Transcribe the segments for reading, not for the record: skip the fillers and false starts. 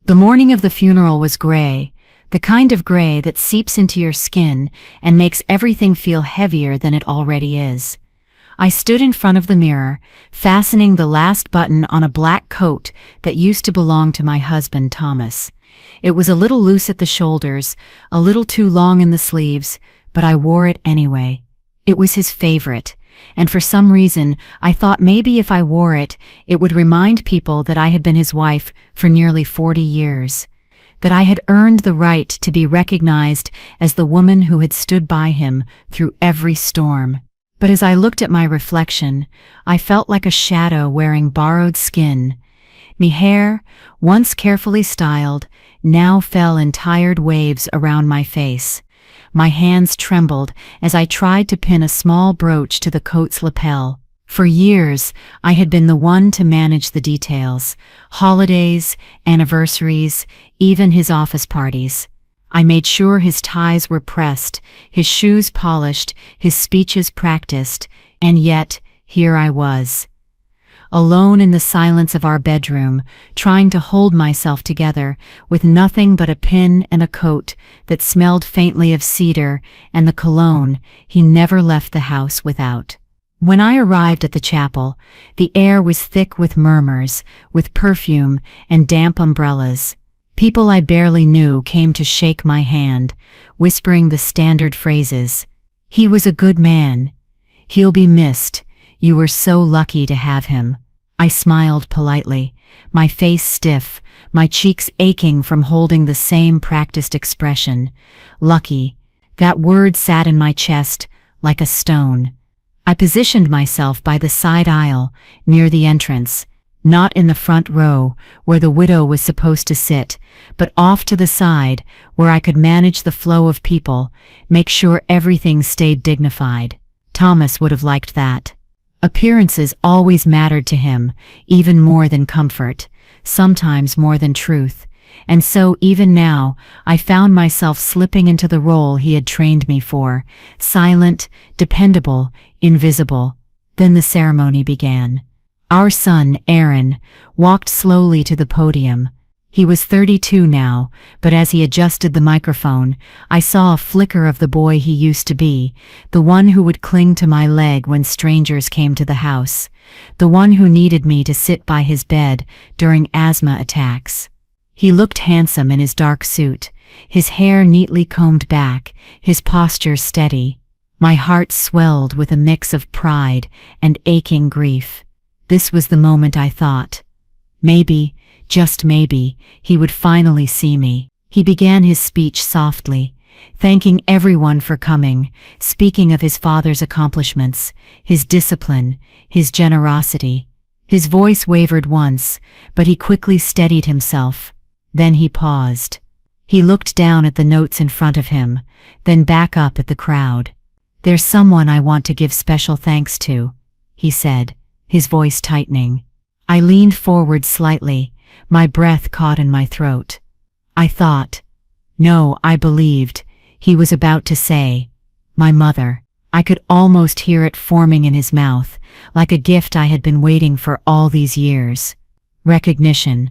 The morning of the funeral was gray, the kind of gray that seeps into your skin and makes everything feel heavier than it already is. I stood in front of the mirror, fastening the last button on a black coat that used to belong to my husband, Thomas. It was a little loose at the shoulders, a little too long in the sleeves, but I wore it anyway. It was his favorite, and for some reason I thought maybe if I wore it, it would remind people that I had been his wife for nearly 40 years, that I had earned the right to be recognized as the woman who had stood by him through every storm. But as I looked at my reflection, I felt like a shadow wearing borrowed skin. Me hair, once carefully styled, now fell in tired waves around my face. My hands trembled as I tried to pin a small brooch to the coat's lapel. For years, I had been the one to manage the details: holidays, anniversaries, even his office parties. I made sure his ties were pressed, his shoes polished, his speeches practiced, and yet, here I was, alone in the silence of our bedroom, trying to hold myself together, with nothing but a pin and a coat that smelled faintly of cedar and the cologne he never left the house without. When I arrived at the chapel, the air was thick with murmurs, with perfume and damp umbrellas. People I barely knew came to shake my hand, whispering the standard phrases. "He was a good man. He'll be missed. You were so lucky to have him." I smiled politely, my face stiff, my cheeks aching from holding the same practiced expression. Lucky. That word sat in my chest like a stone. I positioned myself by the side aisle, near the entrance, not in the front row, where the widow was supposed to sit, but off to the side, where I could manage the flow of people, make sure everything stayed dignified. Thomas would have liked that. Appearances always mattered to him, even more than comfort, sometimes more than truth, and so even now I found myself slipping into the role he had trained me for, silent, dependable, invisible. Then the ceremony began. Our son, Aaron, walked slowly to the podium. He was 32 now, but as he adjusted the microphone, I saw a flicker of the boy he used to be, the one who would cling to my leg when strangers came to the house, the one who needed me to sit by his bed during asthma attacks. He looked handsome in his dark suit, his hair neatly combed back, his posture steady. My heart swelled with a mix of pride and aching grief. This was the moment I thought, maybe, just maybe, he would finally see me. He began his speech softly, thanking everyone for coming, speaking of his father's accomplishments, his discipline, his generosity. His voice wavered once, but he quickly steadied himself. Then he paused. He looked down at the notes in front of him, then back up at the crowd. "There's someone I want to give special thanks to," he said, his voice tightening. I leaned forward slightly, my breath caught in my throat. I believed, he was about to say, "My mother." I could almost hear it forming in his mouth, like a gift I had been waiting for all these years. Recognition.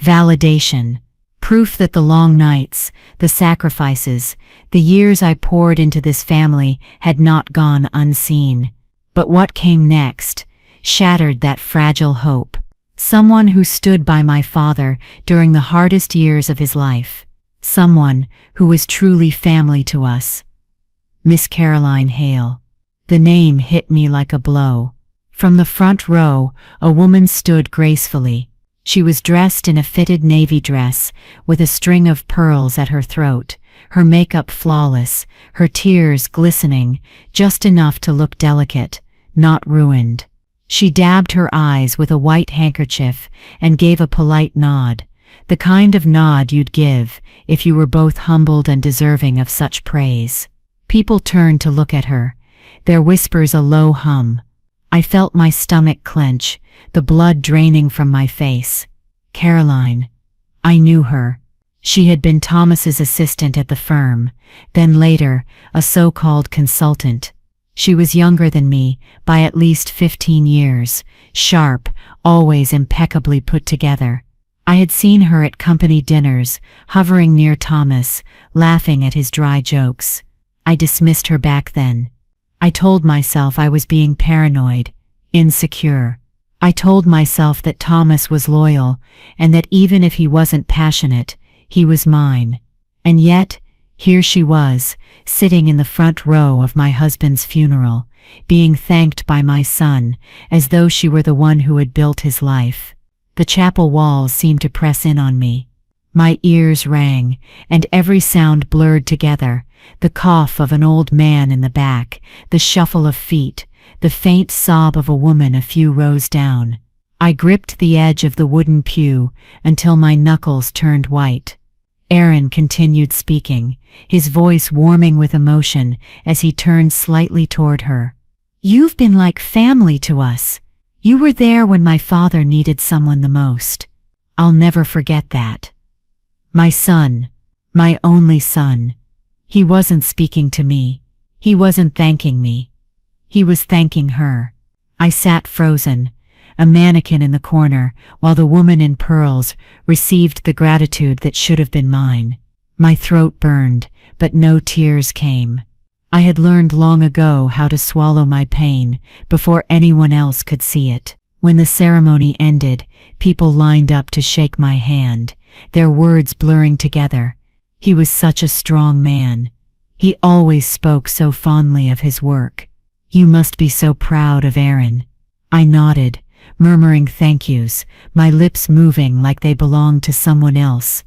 Validation. Proof that the long nights, the sacrifices, the years I poured into this family had not gone unseen. But what came next shattered that fragile hope. Someone who stood by my father during the hardest years of his life. Someone who was truly family to us. Miss Caroline Hale. The name hit me like a blow. From the front row, a woman stood gracefully. She was dressed in a fitted navy dress, with a string of pearls at her throat, her makeup flawless, her tears glistening, just enough to look delicate, not ruined. She dabbed her eyes with a white handkerchief and gave a polite nod, the kind of nod you'd give if you were both humbled and deserving of such praise. People turned to look at her, their whispers a low hum. I felt my stomach clench, the blood draining from my face. Caroline. I knew her. She had been Thomas's assistant at the firm, then later, a so-called consultant. She was younger than me by at least 15 years, sharp, always impeccably put together. I had seen her at company dinners, hovering near Thomas, laughing at his dry jokes. I dismissed her back then. I told myself I was being paranoid, insecure. I told myself that Thomas was loyal, and that even if he wasn't passionate, he was mine. And yet, here she was, sitting in the front row of my husband's funeral, being thanked by my son, as though she were the one who had built his life. The chapel walls seemed to press in on me. My ears rang, and every sound blurred together, the cough of an old man in the back, the shuffle of feet, the faint sob of a woman a few rows down. I gripped the edge of the wooden pew until my knuckles turned white. Aaron continued speaking, his voice warming with emotion as he turned slightly toward her. "You've been like family to us. You were there when my father needed someone the most. I'll never forget that. My son, my only son." He wasn't speaking to me. He wasn't thanking me. He was thanking her. I sat frozen, a mannequin in the corner, while the woman in pearls received the gratitude that should have been mine. My throat burned, but no tears came. I had learned long ago how to swallow my pain before anyone else could see it. When the ceremony ended, people lined up to shake my hand, their words blurring together. He was such a strong man. He always spoke so fondly of his work. "You must be so proud of Aaron." I nodded, murmuring thank yous, my lips moving like they belonged to someone else.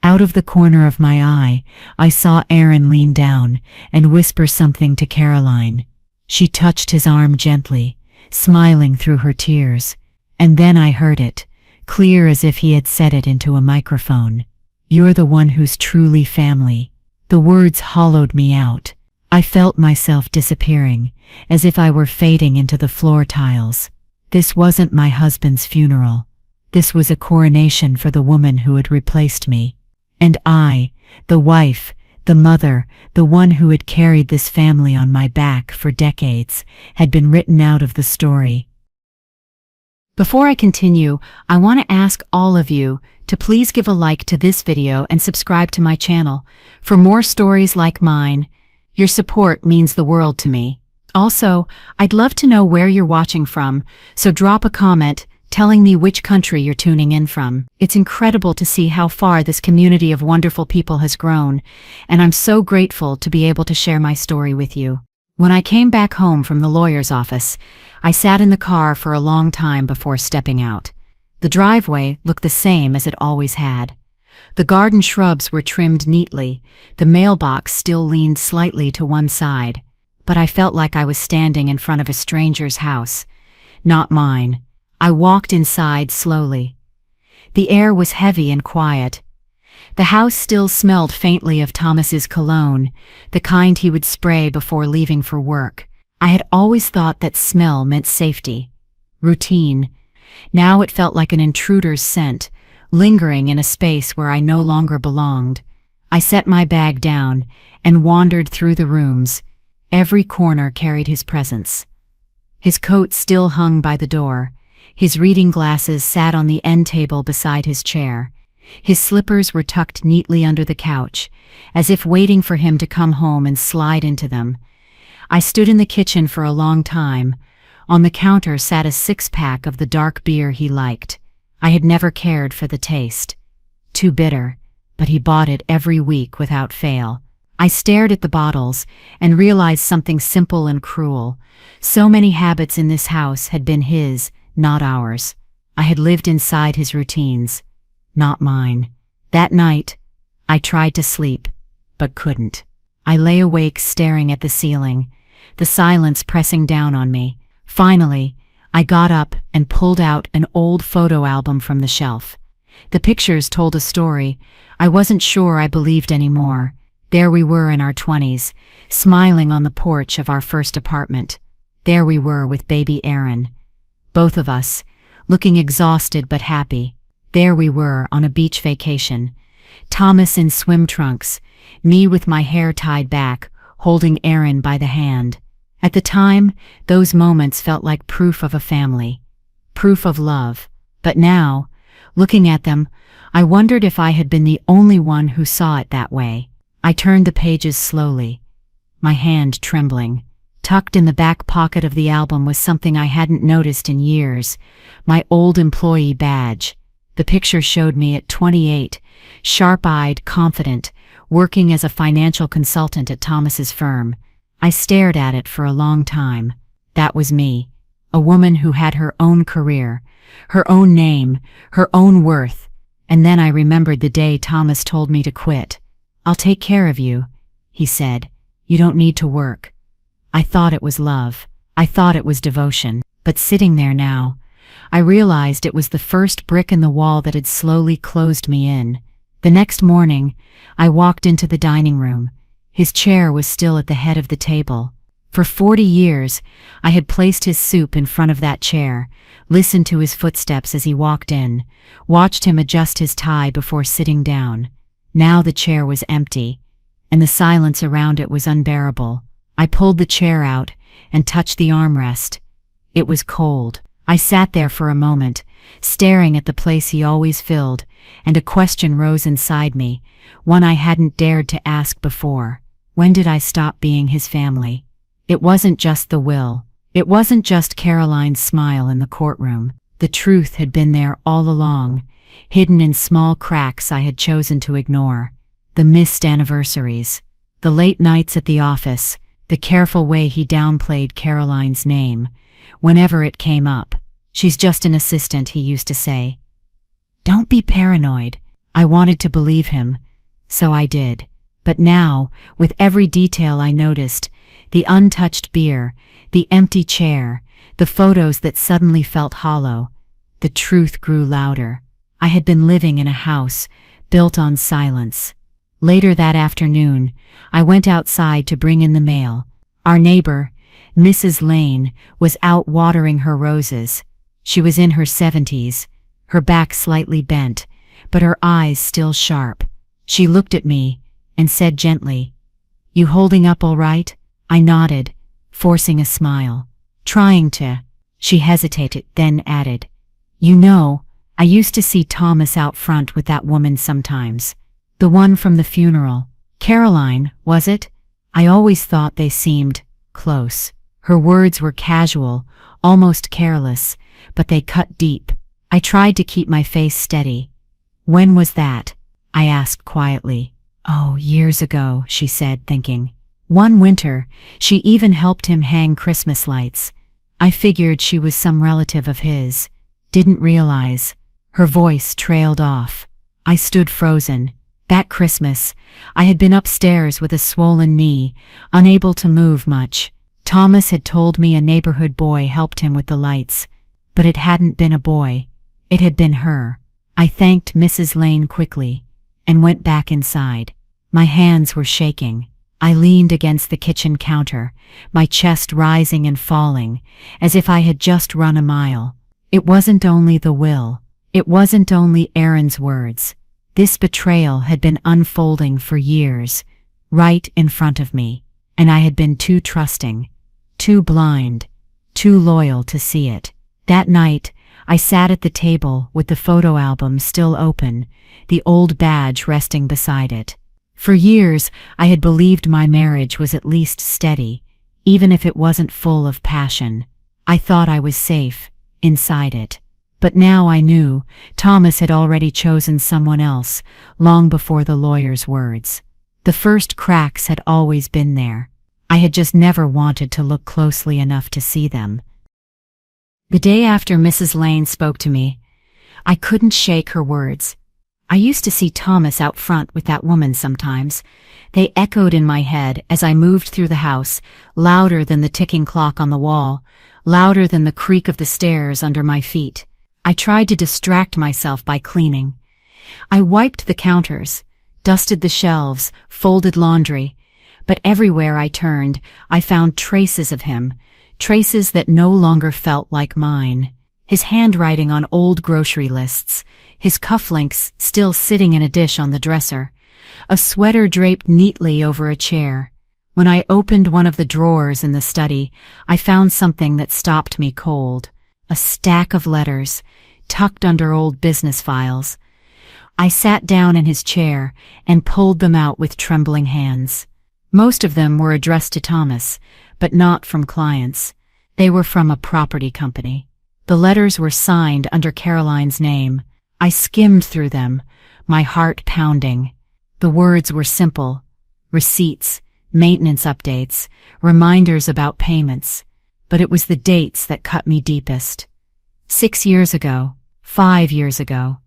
Out of the corner of my eye, I saw Aaron lean down and whisper something to Caroline. She touched his arm gently, smiling through her tears. And then I heard it, clear as if he had said it into a microphone. "You're the one who's truly family." The words hollowed me out. I felt myself disappearing, as if I were fading into the floor tiles. This wasn't my husband's funeral. This was a coronation for the woman who had replaced me. And I, the wife, the mother, the one who had carried this family on my back for decades, had been written out of the story. Before I continue, I want to ask all of you to please give a like to this video and subscribe to my channel for more stories like mine. Your support means the world to me. Also, I'd love to know where you're watching from, so drop a comment telling me which country you're tuning in from. It's incredible to see how far this community of wonderful people has grown, and I'm so grateful to be able to share my story with you. When I came back home from the lawyer's office, I sat in the car for a long time before stepping out. The driveway looked the same as it always had. The garden shrubs were trimmed neatly, the mailbox still leaned slightly to one side, but I felt like I was standing in front of a stranger's house, not mine. I walked inside slowly. The air was heavy and quiet. The house still smelled faintly of Thomas's cologne, the kind he would spray before leaving for work. I had always thought that smell meant safety, routine. Now it felt like an intruder's scent, lingering in a space where I no longer belonged. I set my bag down and wandered through the rooms. Every corner carried his presence. His coat still hung by the door. His reading glasses sat on the end table beside his chair. His slippers were tucked neatly under the couch, as if waiting for him to come home and slide into them. I stood in the kitchen for a long time. On the counter sat a six-pack of the dark beer he liked. I had never cared for the taste. Too bitter, but he bought it every week without fail. I stared at the bottles and realized something simple and cruel. So many habits in this house had been his, not ours. I had lived inside his routines, not mine. That night, I tried to sleep, but couldn't. I lay awake staring at the ceiling, the silence pressing down on me. Finally, I got up and pulled out an old photo album from the shelf. The pictures told a story I wasn't sure I believed anymore. There we were in our 20s, smiling on the porch of our first apartment. There we were with baby Aaron. Both of us, looking exhausted but happy. There we were on a beach vacation. Thomas in swim trunks, me with my hair tied back, holding Aaron by the hand. At the time, those moments felt like proof of a family, proof of love. But now, Looking at them, I wondered if I had been the only one who saw it that way. I turned the pages slowly, my hand trembling. Tucked in the back pocket of the album was something I hadn't noticed in years, my old employee badge. The picture showed me at 28, sharp-eyed, confident, working as a financial consultant at Thomas's firm. I stared at it for a long time. That was me, a woman who had her own career, her own name, her own worth. And then I remembered the day Thomas told me to quit. "I'll take care of you," he said. "You don't need to work." I thought it was love. I thought it was devotion. But sitting there now, I realized it was the first brick in the wall that had slowly closed me in. The next morning, I walked into the dining room. His chair was still at the head of the table. For 40 years, I had placed his soup in front of that chair, listened to his footsteps as he walked in, watched him adjust his tie before sitting down. Now the chair was empty, and the silence around it was unbearable. I pulled the chair out and touched the armrest. It was cold. I sat there for a moment, staring at the place he always filled, and a question rose inside me, one I hadn't dared to ask before. When did I stop being his family? It wasn't just the will. It wasn't just Caroline's smile in the courtroom. The truth had been there all along, hidden in small cracks I had chosen to ignore. The missed anniversaries, the late nights at the office, the careful way he downplayed Caroline's name whenever it came up. "She's just an assistant," he used to say. "Don't be paranoid." I wanted to believe him, so I did. But now, with every detail I noticed, the untouched beer, the empty chair, the photos that suddenly felt hollow, the truth grew louder. I had been living in a house built on silence. Later that afternoon, I went outside to bring in the mail. Our neighbor, Mrs. Lane, was out watering her roses. She was in her 70s, her back slightly bent, but her eyes still sharp. She looked at me and said gently, "You holding up all right?" I nodded, forcing a smile. Trying to. She hesitated, then added, "You know, I used to see Thomas out front with that woman sometimes. The one from the funeral. Caroline, was it? I always thought they seemed close." Her words were casual, almost careless, but they cut deep. I tried to keep my face steady. "When was that?" I asked quietly. "Oh, years ago," she said, thinking. "One winter, she even helped him hang Christmas lights. I figured she was some relative of his. Didn't realize." Her voice trailed off. I stood frozen. That Christmas, I had been upstairs with a swollen knee, unable to move much. Thomas had told me a neighborhood boy helped him with the lights, but it hadn't been a boy. It had been her. I thanked Mrs. Lane quickly and went back inside. My hands were shaking. I leaned against the kitchen counter, my chest rising and falling, as if I had just run a mile. It wasn't only the will. It wasn't only Aaron's words. This betrayal had been unfolding for years, right in front of me, and I had been too trusting, too blind, too loyal to see it. That night, I sat at the table with the photo album still open, the old badge resting beside it. For years, I had believed my marriage was at least steady, even if it wasn't full of passion. I thought I was safe inside it. But now I knew Thomas had already chosen someone else, long before the lawyer's words. The first cracks had always been there. I had just never wanted to look closely enough to see them. The day after Mrs. Lane spoke to me, I couldn't shake her words. "I used to see Thomas out front with that woman sometimes." They echoed in my head as I moved through the house, louder than the ticking clock on the wall, louder than the creak of the stairs under my feet. I tried to distract myself by cleaning. I wiped the counters, dusted the shelves, folded laundry, but everywhere I turned, I found traces of him, traces that no longer felt like mine. His handwriting on old grocery lists, his cufflinks still sitting in a dish on the dresser, a sweater draped neatly over a chair. When I opened one of the drawers in the study, I found something that stopped me cold. A stack of letters, tucked under old business files. I sat down in his chair and pulled them out with trembling hands. Most of them were addressed to Thomas, but not from clients. They were from a property company. The letters were signed under Caroline's name. I skimmed through them, my heart pounding. The words were simple: receipts, maintenance updates, reminders about payments. But it was the dates that cut me deepest. 6 years ago, 5 years ago.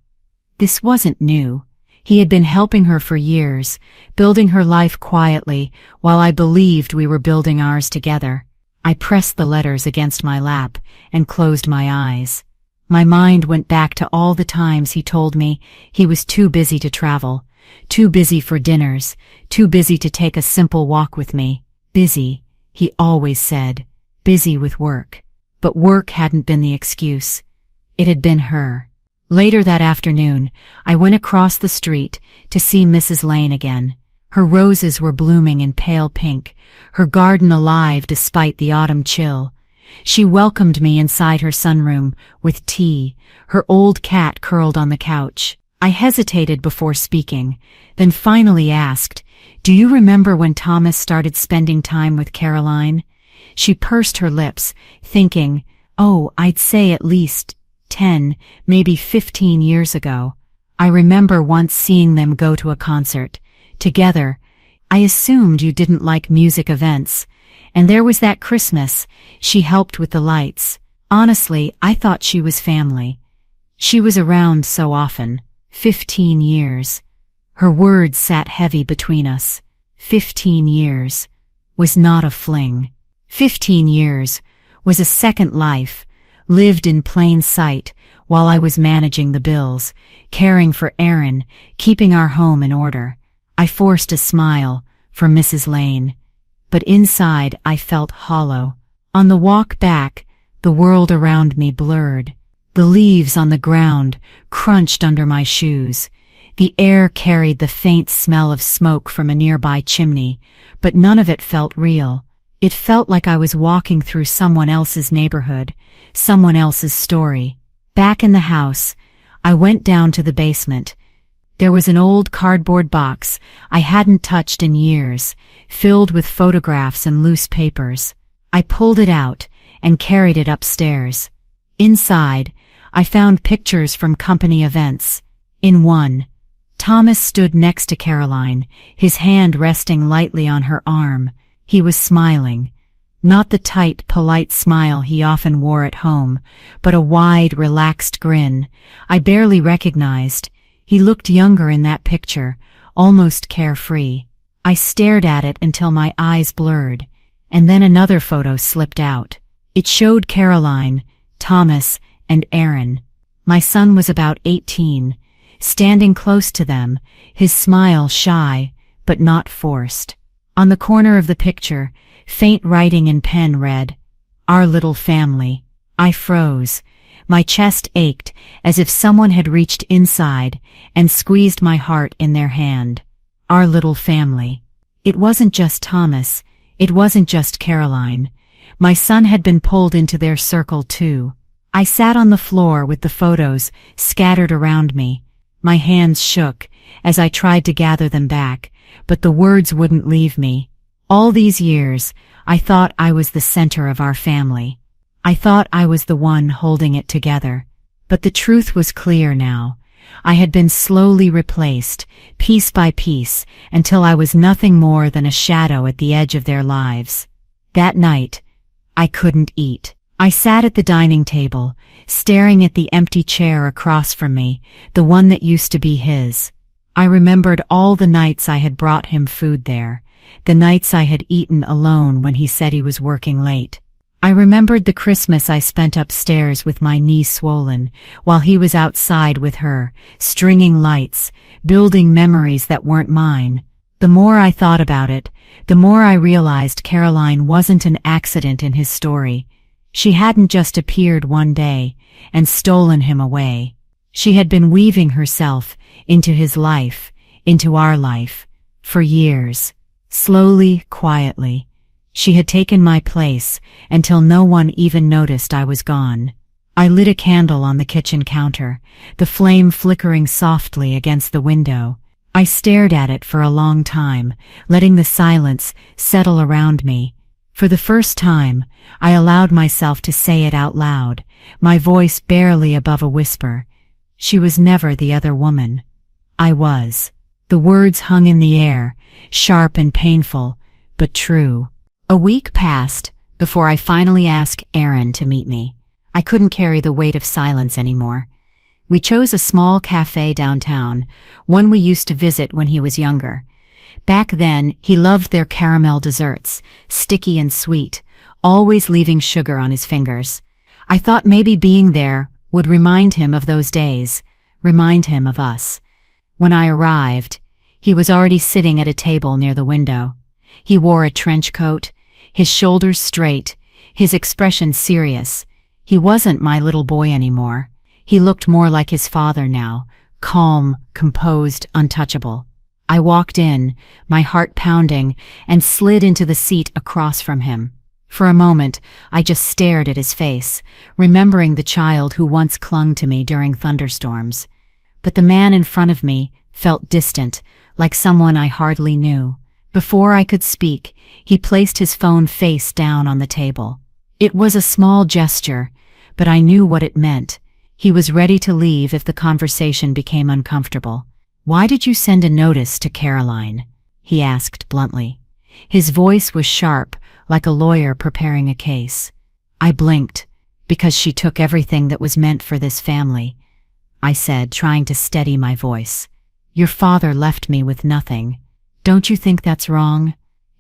This wasn't new. He had been helping her for years, building her life quietly, while I believed we were building ours together. I pressed the letters against my lap and closed my eyes. My mind went back to all the times he told me he was too busy to travel, too busy for dinners, too busy to take a simple walk with me. Busy, he always said, busy with work. But work hadn't been the excuse. It had been her. Later that afternoon, I went across the street to see Mrs. Lane again. Her roses were blooming in pale pink, her garden alive despite the autumn chill. She welcomed me inside her sunroom with tea, her old cat curled on the couch. I hesitated before speaking, then finally asked, "Do you remember when Thomas started spending time with Caroline?" She pursed her lips, thinking, "Oh, I'd say at least 10, maybe 15 years ago. I remember once seeing them go to a concert together. I assumed you didn't like music events. And there was that Christmas, she helped with the lights. Honestly, I thought she was family. She was around so often. 15 years. Her words sat heavy between us. 15 years was not a fling. 15 years was a second life, lived in plain sight while I was managing the bills, caring for Aaron, keeping our home in order. I forced a smile for Mrs. Lane, but inside I felt hollow. On the walk back, the world around me blurred. The leaves on the ground crunched under my shoes. The air carried the faint smell of smoke from a nearby chimney, but none of it felt real. It felt like I was walking through someone else's neighborhood, someone else's story. Back in the house, I went down to the basement. There was an old cardboard box I hadn't touched in years, filled with photographs and loose papers. I pulled it out and carried it upstairs. Inside, I found pictures from company events. In one, Thomas stood next to Caroline, his hand resting lightly on her arm. He was smiling. Not the tight, polite smile he often wore at home, but a wide, relaxed grin I barely recognized. He looked younger in that picture, almost carefree. I stared at it until my eyes blurred, and then another photo slipped out. It showed Caroline, Thomas, and Aaron. My son was about 18, standing close to them, his smile shy, but not forced. On the corner of the picture, faint writing in pen read, "Our little family." I froze. My chest ached as if someone had reached inside and squeezed my heart in their hand. Our little family. It wasn't just Thomas. It wasn't just Caroline. My son had been pulled into their circle too. I sat on the floor with the photos scattered around me. My hands shook as I tried to gather them back, but the words wouldn't leave me. All these years, I thought I was the center of our family. I thought I was the one holding it together. But the truth was clear now. I had been slowly replaced, piece by piece, until I was nothing more than a shadow at the edge of their lives. That night, I couldn't eat. I sat at the dining table, staring at the empty chair across from me, the one that used to be his. I remembered all the nights I had brought him food there, the nights I had eaten alone when he said he was working late. I remembered the Christmas I spent upstairs with my knees swollen, while he was outside with her, stringing lights, building memories that weren't mine. The more I thought about it, the more I realized Caroline wasn't an accident in his story. She hadn't just appeared one day and stolen him away. She had been weaving herself into his life, into our life, for years. Slowly, quietly. She had taken my place until no one even noticed I was gone. I lit a candle on the kitchen counter, the flame flickering softly against the window. I stared at it for a long time, letting the silence settle around me. For the first time, I allowed myself to say it out loud, my voice barely above a whisper. She was never the other woman. I was. The words hung in the air, sharp and painful, but true. A week passed before I finally asked Aaron to meet me. I couldn't carry the weight of silence anymore. We chose a small cafe downtown, one we used to visit when he was younger. Back then, he loved their caramel desserts, sticky and sweet, always leaving sugar on his fingers. I thought maybe being there would remind him of those days, remind him of us. When I arrived, he was already sitting at a table near the window. He wore a trench coat, his shoulders straight, his expression serious. He wasn't my little boy anymore. He looked more like his father now, calm, composed, untouchable. I walked in, my heart pounding, and slid into the seat across from him. For a moment, I just stared at his face, remembering the child who once clung to me during thunderstorms. But the man in front of me felt distant, like someone I hardly knew. Before I could speak, he placed his phone face down on the table. It was a small gesture, but I knew what it meant. He was ready to leave if the conversation became uncomfortable. "Why did you send a notice to Caroline?" he asked bluntly. His voice was sharp, like a lawyer preparing a case. I blinked, because she took everything that was meant for this family. I said, trying to steady my voice. "Your father left me with nothing. Don't you think that's wrong?"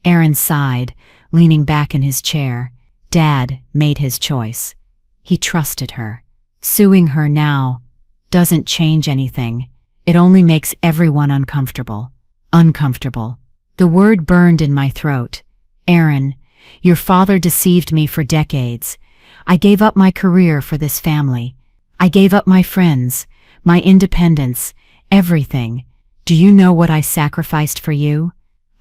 Aaron sighed, leaning back in his chair. Dad made his choice. He trusted her. Suing her now doesn't change anything. It only makes everyone uncomfortable. Uncomfortable. The word burned in my throat. Aaron, your father deceived me for decades. I gave up my career for this family. I gave up my friends, my independence, everything. Do you know what I sacrificed for you?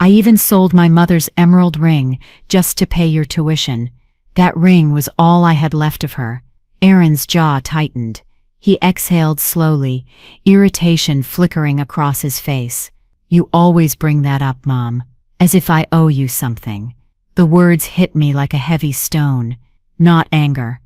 I even sold my mother's emerald ring just to pay your tuition. That ring was all I had left of her. Aaron's jaw tightened. He exhaled slowly, irritation flickering across his face. You always bring that up, Mom, as if I owe you something. The words hit me like a heavy stone. Not anger,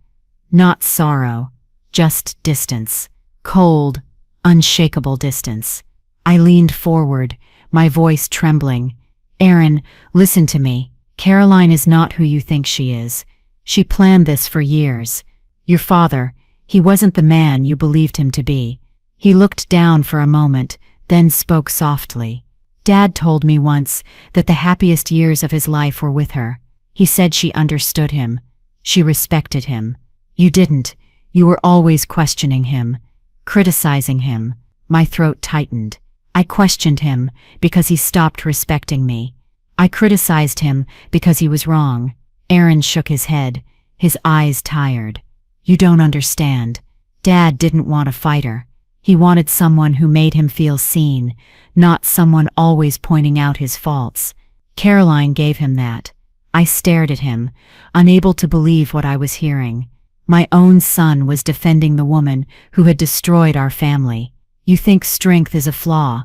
not sorrow, just distance. Cold, unshakable distance. I leaned forward, my voice trembling. Aaron, listen to me. Caroline is not who you think she is. She planned this for years. Your father, he wasn't the man you believed him to be. He looked down for a moment, then spoke softly. Dad told me once that the happiest years of his life were with her. He said she understood him. She respected him. You didn't. You were always questioning him, criticizing him. My throat tightened. I questioned him because he stopped respecting me. I criticized him because he was wrong. Aaron shook his head, his eyes tired. You don't understand. Dad didn't want a fighter. He wanted someone who made him feel seen, not someone always pointing out his faults. Caroline gave him that. I stared at him, unable to believe what I was hearing. My own son was defending the woman who had destroyed our family. You think strength is a flaw,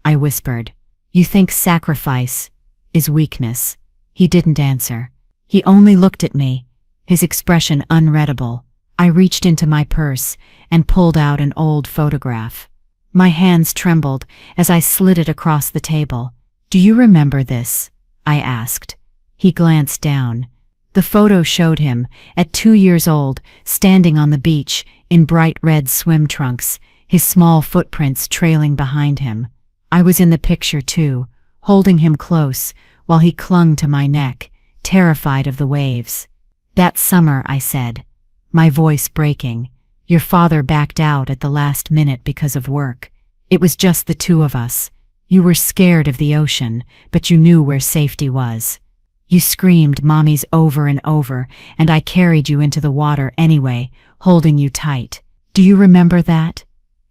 I whispered. You think sacrifice is weakness. He didn't answer. He only looked at me, his expression unreadable. I reached into my purse and pulled out an old photograph. My hands trembled as I slid it across the table. Do you remember this? I asked. He glanced down. The photo showed him, at 2 years old, standing on the beach in bright red swim trunks, his small footprints trailing behind him. I was in the picture too, holding him close while he clung to my neck, terrified of the waves. That summer, I said, my voice breaking, your father backed out at the last minute because of work. It was just the two of us. You were scared of the ocean, but you knew where safety was. You screamed mommies over and over, and I carried you into the water anyway, holding you tight. Do you remember that?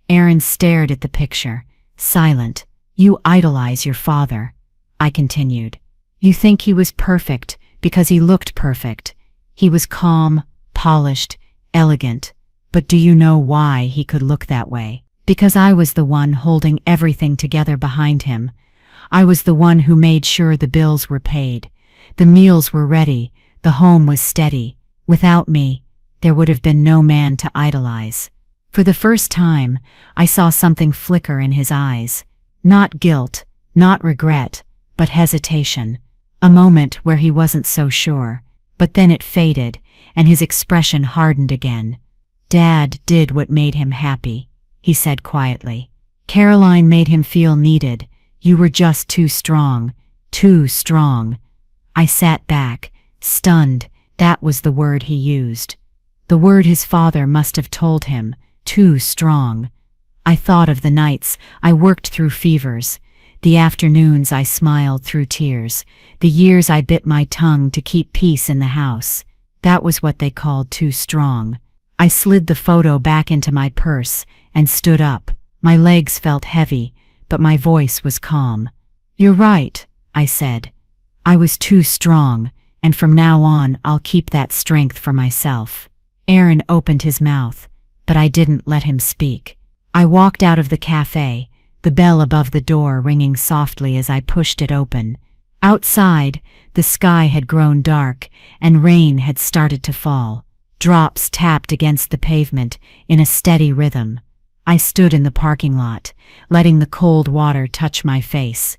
Aaron stared at the picture, silent. You idolize your father, I continued. You think he was perfect because he looked perfect. He was calm, polished, elegant. But do you know why he could look that way? Because I was the one holding everything together behind him. I was the one who made sure the bills were paid, the meals were ready, the home was steady. Without me, there would have been no man to idolize. For the first time, I saw something flicker in his eyes. Not guilt, not regret, but hesitation. A moment where he wasn't so sure. But then it faded, and his expression hardened again. "Dad did what made him happy," he said quietly. "Caroline made him feel needed. You were just too strong, too strong." I sat back, stunned. That was the word he used. The word his father must have told him, too strong. I thought of the nights I worked through fevers, the afternoons I smiled through tears, the years I bit my tongue to keep peace in the house. That was what they called too strong. I slid the photo back into my purse and stood up. My legs felt heavy, but my voice was calm. "You're right," I said. "I was too strong, and from now on I'll keep that strength for myself." Aaron opened his mouth, but I didn't let him speak. I walked out of the cafe, the bell above the door ringing softly as I pushed it open. Outside, the sky had grown dark, and rain had started to fall. Drops tapped against the pavement in a steady rhythm. I stood in the parking lot, letting the cold water touch my face.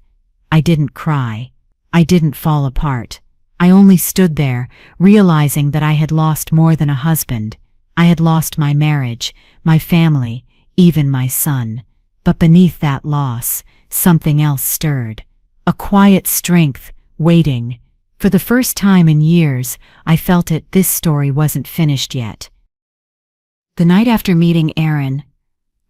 I didn't cry. I didn't fall apart. I only stood there, realizing that I had lost more than a husband. I had lost my marriage, my family, even my son. But beneath that loss, something else stirred. A quiet strength, waiting. For the first time in years, I felt it. This story wasn't finished yet. The night after meeting Aaron,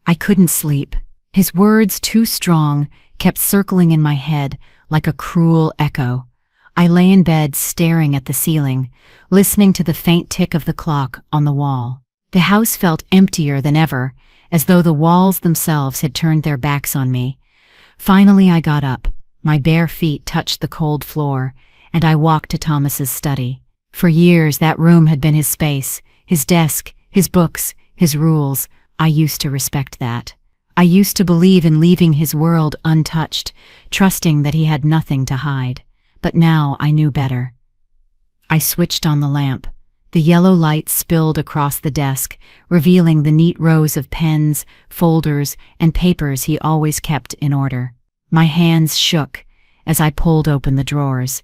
I couldn't sleep. His words, too strong, kept circling in my head like a cruel echo. I lay in bed staring at the ceiling, listening to the faint tick of the clock on the wall. The house felt emptier than ever, as though the walls themselves had turned their backs on me. Finally I got up. My bare feet touched the cold floor, and I walked to Thomas's study. For years that room had been his space, his desk, his books, his rules. I used to respect that. I used to believe in leaving his world untouched, trusting that he had nothing to hide. But now I knew better. I switched on the lamp. The yellow light spilled across the desk, revealing the neat rows of pens, folders, and papers he always kept in order. My hands shook as I pulled open the drawers.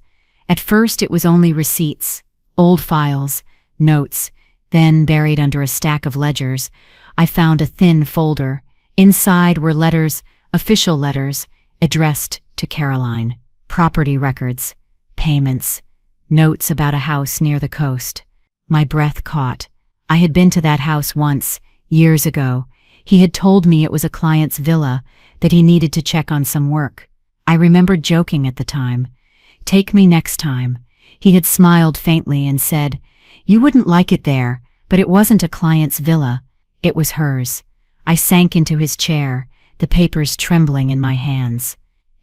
At first it was only receipts, old files, notes. Then, buried under a stack of ledgers, I found a thin folder. Inside were letters, official letters, addressed to Caroline. Property records, payments, notes about a house near the coast. My breath caught. I had been to that house once, years ago. He had told me it was a client's villa, that he needed to check on some work. I remembered joking at the time. "Take me next time." He had smiled faintly and said, "You wouldn't like it there," but it wasn't a client's villa. It was hers. I sank into his chair, the papers trembling in my hands.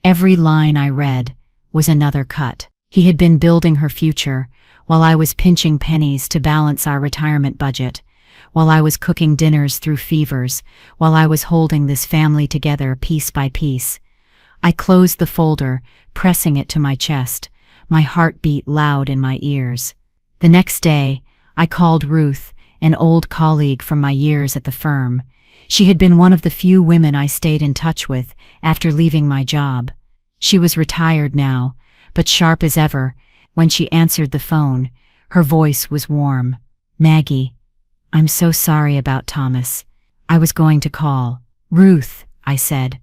Every line I read was another cut. He had been building her future, while I was pinching pennies to balance our retirement budget, while I was cooking dinners through fevers, while I was holding this family together piece by piece. I closed the folder, pressing it to my chest, my heart beat loud in my ears. The next day, I called Ruth, an old colleague from my years at the firm. She had been one of the few women I stayed in touch with after leaving my job. She was retired now, but sharp as ever. When she answered the phone, her voice was warm. "Maggie, I'm so sorry about Thomas. I was going to call." "Ruth," I said,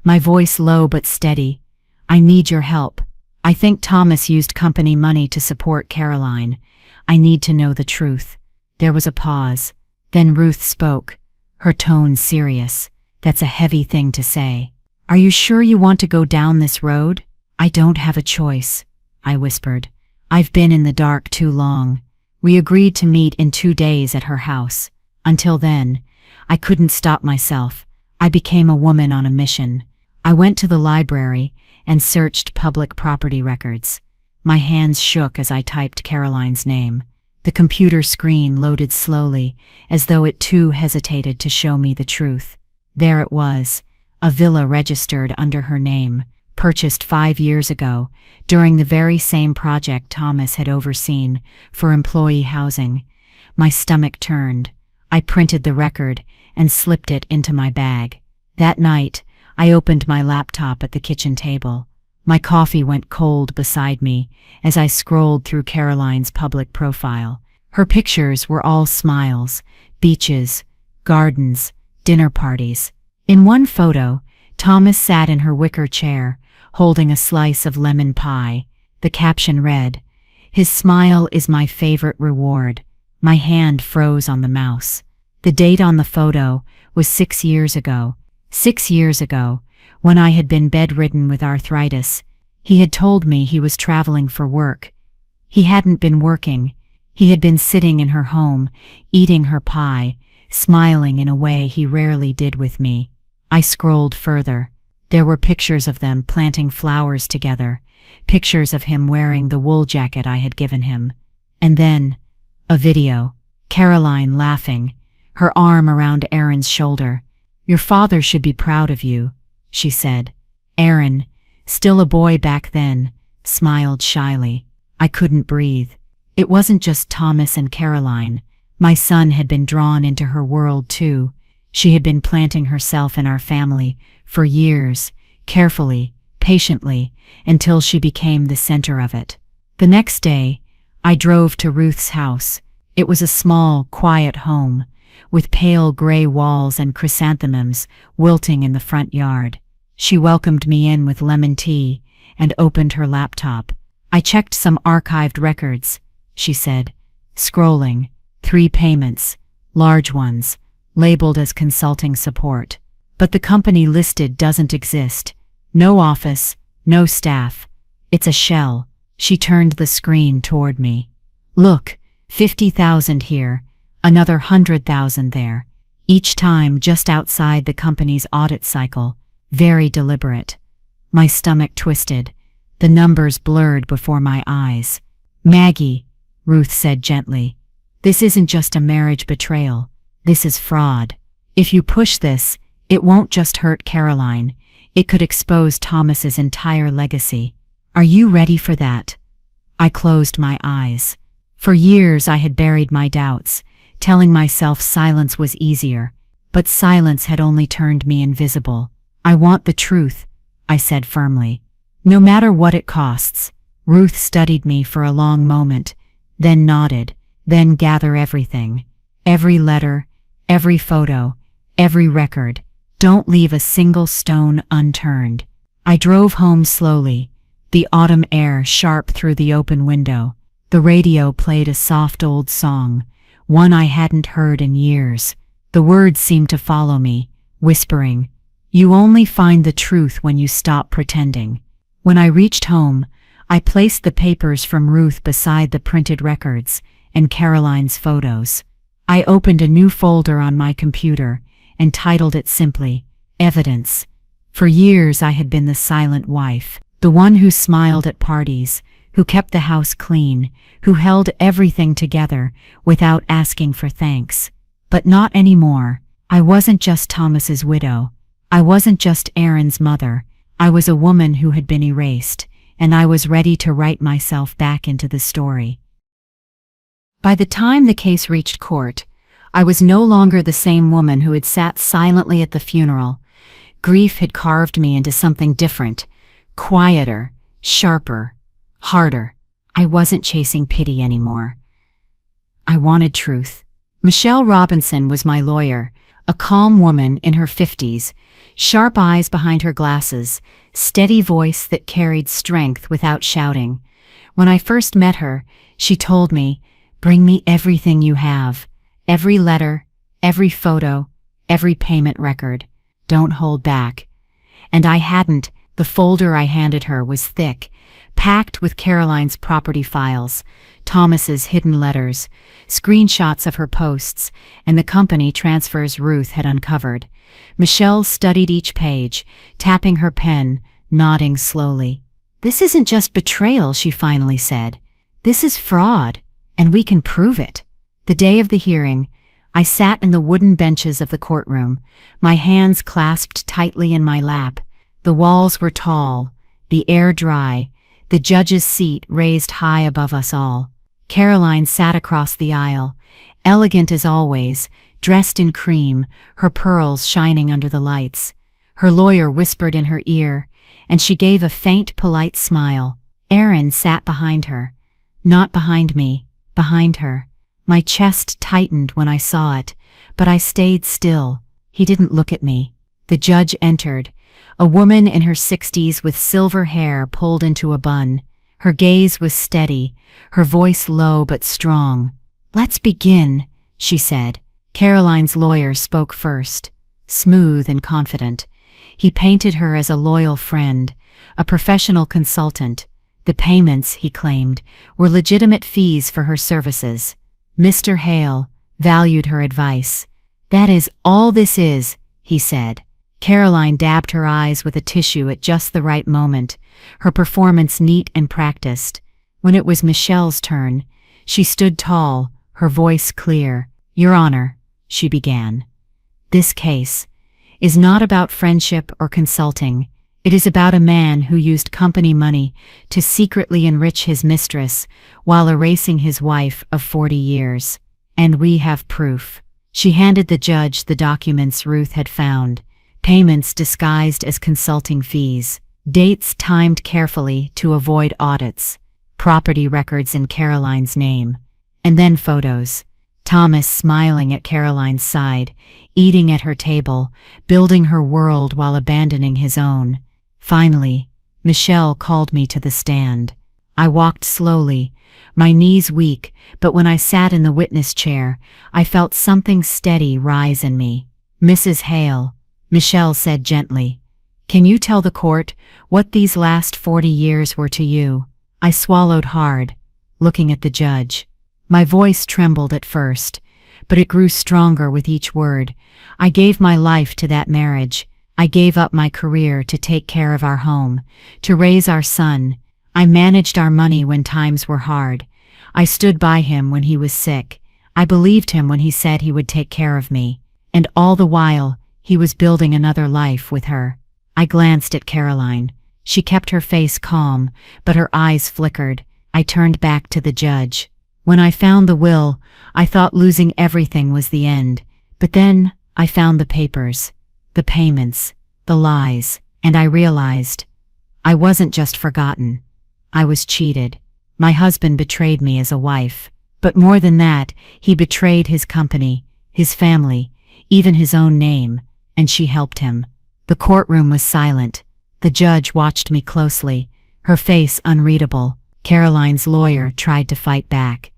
my voice low but steady, "I need your help. I think Thomas used company money to support Caroline. I need to know the truth." There was a pause. Then Ruth spoke, her tone serious. "That's a heavy thing to say. Are you sure you want to go down this road?" "I don't have a choice," I whispered. "I've been in the dark too long." We agreed to meet in 2 days at her house. Until then, I couldn't stop myself. I became a woman on a mission. I went to the library and searched public property records. My hands shook as I typed Caroline's name. The computer screen loaded slowly, as though it too hesitated to show me the truth. There it was, a villa registered under her name, purchased 5 years ago, during the very same project Thomas had overseen for employee housing. My stomach turned. I printed the record and slipped it into my bag. That night, I opened my laptop at the kitchen table. My coffee went cold beside me as I scrolled through Caroline's public profile. Her pictures were all smiles, beaches, gardens, dinner parties. In one photo, Thomas sat in her wicker chair, holding a slice of lemon pie. The caption read, "His smile is my favorite reward." My hand froze on the mouse. The date on the photo was 6 years ago. 6 years ago, when I had been bedridden with arthritis. He had told me he was traveling for work. He hadn't been working. He had been sitting in her home, eating her pie, smiling in a way he rarely did with me. I scrolled further. There were pictures of them planting flowers together, pictures of him wearing the wool jacket I had given him. And then, a video. Caroline laughing, her arm around Aaron's shoulder. "Your father should be proud of you," she said. Aaron, still a boy back then, smiled shyly. I couldn't breathe. It wasn't just Thomas and Caroline. My son had been drawn into her world too. She had been planting herself in our family for years, carefully, patiently, until she became the center of it. The next day, I drove to Ruth's house. It was a small, quiet home, with pale gray walls and chrysanthemums wilting in the front yard. She welcomed me in with lemon tea and opened her laptop. "I checked some archived records," she said, scrolling. 3 payments, large ones, labeled as consulting support. "But the company listed doesn't exist. No office, no staff. It's a shell." She turned the screen toward me. "Look, 50,000 here, another 100,000 there. Each time just outside the company's audit cycle. Very deliberate." My stomach twisted. The numbers blurred before my eyes. "Maggie," Ruth said gently, "this isn't just a marriage betrayal. This is fraud. If you push this, it won't just hurt Caroline. It could expose Thomas's entire legacy. Are you ready for that?" I closed my eyes. For years I had buried my doubts, telling myself silence was easier, but silence had only turned me invisible. "I want the truth," I said firmly. "No matter what it costs." Ruth studied me for a long moment, then nodded. "Then gather everything. Every letter, every photo, every record. Don't leave a single stone unturned." I drove home slowly, the autumn air sharp through the open window. The radio played a soft old song, one I hadn't heard in years. The words seemed to follow me, whispering, "You only find the truth when you stop pretending." When I reached home, I placed the papers from Ruth beside the printed records and Caroline's photos. I opened a new folder on my computer and titled it simply, "Evidence." For years I had been the silent wife, the one who smiled at parties, who kept the house clean, who held everything together without asking for thanks. But not anymore. I wasn't just Thomas's widow. I wasn't just Aaron's mother. I was a woman who had been erased, and I was ready to write myself back into the story. By the time the case reached court, I was no longer the same woman who had sat silently at the funeral. Grief had carved me into something different, quieter, sharper, harder. I wasn't chasing pity anymore. I wanted truth. Michelle Robinson was my lawyer, a calm woman in her 50s, sharp eyes behind her glasses, steady voice that carried strength without shouting. When I first met her, she told me, "Bring me everything you have. Every letter, every photo, every payment record. Don't hold back." And I hadn't. The folder I handed her was thick, packed with Caroline's property files, Thomas's hidden letters, screenshots of her posts, and the company transfers Ruth had uncovered. Michelle studied each page, tapping her pen, nodding slowly. "This isn't just betrayal," she finally said. "This is fraud. And we can prove it. The day of the hearing, I sat in the wooden benches of the courtroom, my hands clasped tightly in my lap. The walls were tall, the air dry, the judge's seat raised high above us all. Caroline sat across the aisle, elegant as always, dressed in cream, her pearls shining under the lights. Her lawyer whispered in her ear, and she gave a faint, polite smile. Aaron sat behind her. Not behind me, behind her. My chest tightened when I saw it, but I stayed still. He didn't look at me. The judge entered, a woman in her 60s with silver hair pulled into a bun. Her gaze was steady, her voice low but strong. "Let's begin," she said. Caroline's lawyer spoke first, smooth and confident. He painted her as a loyal friend, a professional consultant. The payments, he claimed, were legitimate fees for her services. Mr. Hale valued her advice. "That is all this is," he said. Caroline dabbed her eyes with a tissue at just the right moment, her performance neat and practiced. When it was Michelle's turn, she stood tall, her voice clear. "Your Honor," she began, "this case is not about friendship or consulting. It is about a man who used company money to secretly enrich his mistress while erasing his wife of 40 years. And we have proof." She handed the judge the documents Ruth had found, payments disguised as consulting fees, dates timed carefully to avoid audits, property records in Caroline's name, and then photos. Thomas smiling at Caroline's side, eating at her table, building her world while abandoning his own. Finally, Michelle called me to the stand. I walked slowly, my knees weak, but when I sat in the witness chair, I felt something steady rise in me. "Mrs. Hale," Michelle said gently, "can you tell the court what these last 40 years were to you?" I swallowed hard, looking at the judge. My voice trembled at first, but it grew stronger with each word. "I gave my life to that marriage. I gave up my career to take care of our home, to raise our son. I managed our money when times were hard. I stood by him when he was sick. I believed him when he said he would take care of me. And all the while, he was building another life with her." I glanced at Caroline. She kept her face calm, but her eyes flickered. I turned back to the judge. "When I found the will, I thought losing everything was the end. But then I found the papers, the payments, the lies, and I realized I wasn't just forgotten. I was cheated. My husband betrayed me as a wife. But more than that, he betrayed his company, his family, even his own name, and she helped him." The courtroom was silent. The judge watched me closely, her face unreadable. Caroline's lawyer tried to fight back.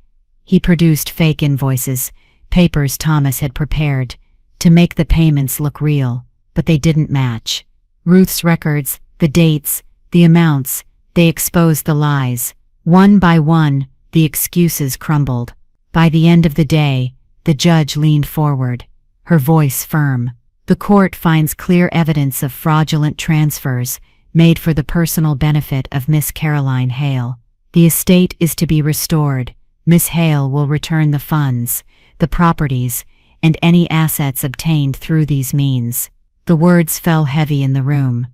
He produced fake invoices, papers Thomas had prepared, to make the payments look real, but they didn't match. Ruth's records, the dates, the amounts, they exposed the lies. One by one, the excuses crumbled. By the end of the day, the judge leaned forward, her voice firm. "The court finds clear evidence of fraudulent transfers made for the personal benefit of Miss Caroline Hale. The estate is to be restored. Miss Hale will return the funds, the properties, and any assets obtained through these means." The words fell heavy in the room.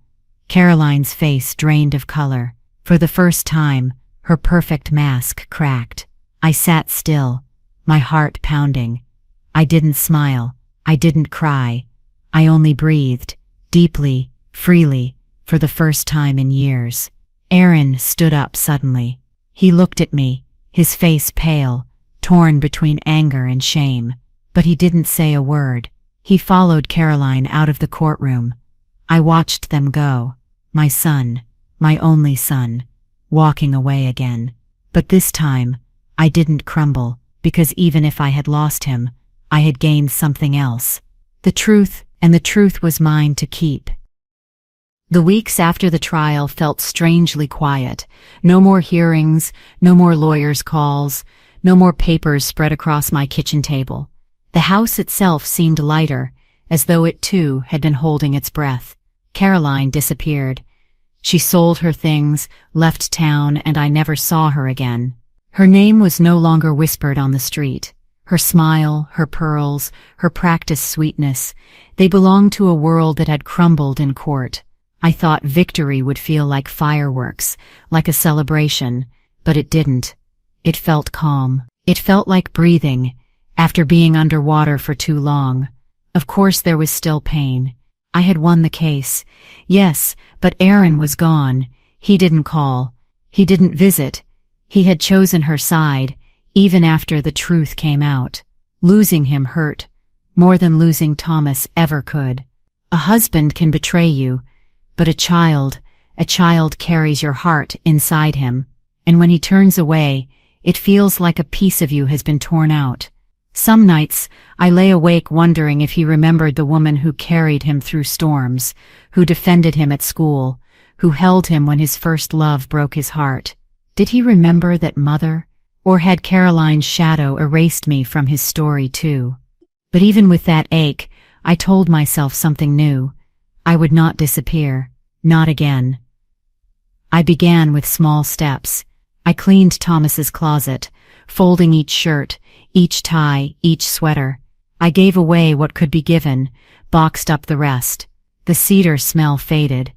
Caroline's face drained of color. For the first time, her perfect mask cracked. I sat still, my heart pounding. I didn't smile. I didn't cry. I only breathed, deeply, freely, for the first time in years. Aaron stood up suddenly. He looked at me, his face pale, torn between anger and shame. But he didn't say a word. He followed Caroline out of the courtroom. I watched them go. My son, my only son, walking away again. But this time, I didn't crumble, because even if I had lost him, I had gained something else. The truth, and the truth was mine to keep. The weeks after the trial felt strangely quiet. No more hearings, no more lawyers' calls, no more papers spread across my kitchen table. The house itself seemed lighter, as though it too had been holding its breath. Caroline disappeared. She sold her things, left town, and I never saw her again. Her name was no longer whispered on the street. Her smile, her pearls, her practiced sweetness, they belonged to a world that had crumbled in court. I thought victory would feel like fireworks, like a celebration, but it didn't. It felt calm. It felt like breathing, after being underwater for too long. Of course there was still pain. I had won the case. Yes, but Aaron was gone. He didn't call. He didn't visit. He had chosen her side, even after the truth came out. Losing him hurt, more than losing Thomas ever could. A husband can betray you, but a child carries your heart inside him, and when he turns away, it feels like a piece of you has been torn out. Some nights, I lay awake wondering if he remembered the woman who carried him through storms, who defended him at school, who held him when his first love broke his heart. Did he remember that mother? Or had Caroline's shadow erased me from his story too? But even with that ache, I told myself something new. I would not disappear. Not again. I began with small steps. I cleaned Thomas's closet, folding each shirt, each tie, each sweater. I gave away what could be given, boxed up the rest. The cedar smell faded,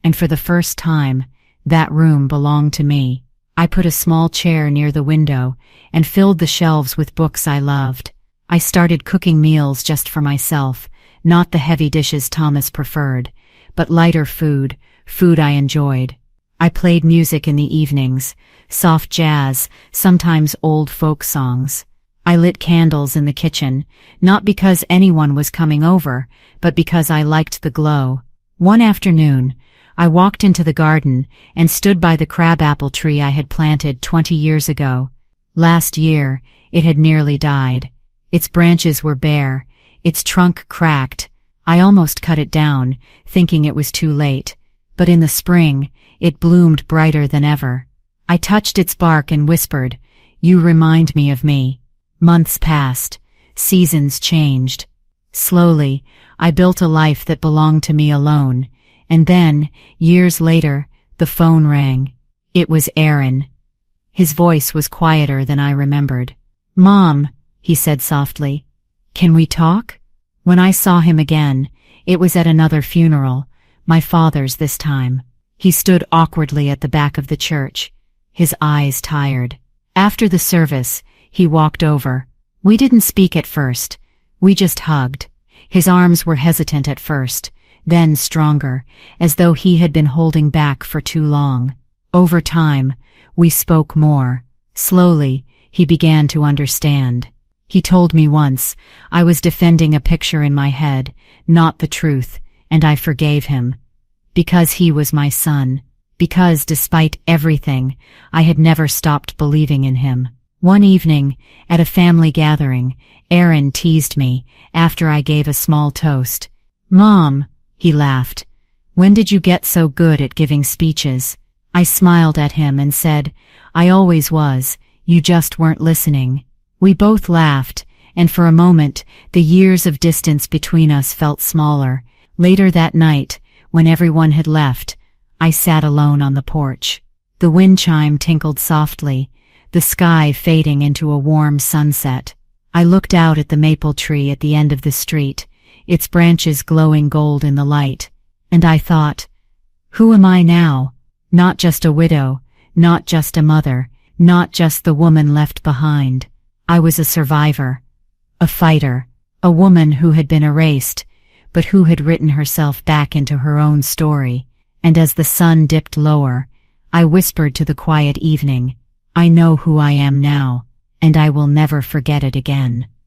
and for the first time, that room belonged to me. I put a small chair near the window and filled the shelves with books I loved. I started cooking meals just for myself, not the heavy dishes Thomas preferred, but lighter food I enjoyed. I played music in the evenings, soft jazz, sometimes old folk songs. I lit candles in the kitchen, not because anyone was coming over, but because I liked the glow. One afternoon, I walked into the garden and stood by the crabapple tree I had planted 20 years ago. Last year, it had nearly died. Its branches were bare, its trunk cracked. I almost cut it down, thinking it was too late. But in the spring, it bloomed brighter than ever. I touched its bark and whispered, "You remind me of me." Months passed. Seasons changed. Slowly, I built a life that belonged to me alone. And then, years later, the phone rang. It was Aaron. His voice was quieter than I remembered. "Mom," he said softly, "can we talk?" When I saw him again, it was at another funeral, my father's this time. He stood awkwardly at the back of the church, his eyes tired. After the service, he walked over. We didn't speak at first. We just hugged. His arms were hesitant at first, then stronger, as though he had been holding back for too long. Over time, we spoke more. Slowly, he began to understand. He told me once, I was defending a picture in my head, not the truth, and I forgave him. Because he was my son. Because, despite everything, I had never stopped believing in him. One evening, at a family gathering, Aaron teased me, after I gave a small toast. "Mom," he laughed, "when did you get so good at giving speeches?" I smiled at him and said, "I always was, you just weren't listening." We both laughed, and for a moment, the years of distance between us felt smaller. Later that night, when everyone had left, I sat alone on the porch. The wind chime tinkled softly, the sky fading into a warm sunset. I looked out at the maple tree at the end of the street, its branches glowing gold in the light, and I thought, who am I now? Not just a widow, not just a mother, not just the woman left behind. I was a survivor, a fighter, a woman who had been erased, but who had written herself back into her own story. And as the sun dipped lower, I whispered to the quiet evening, I know who I am now, and I will never forget it again.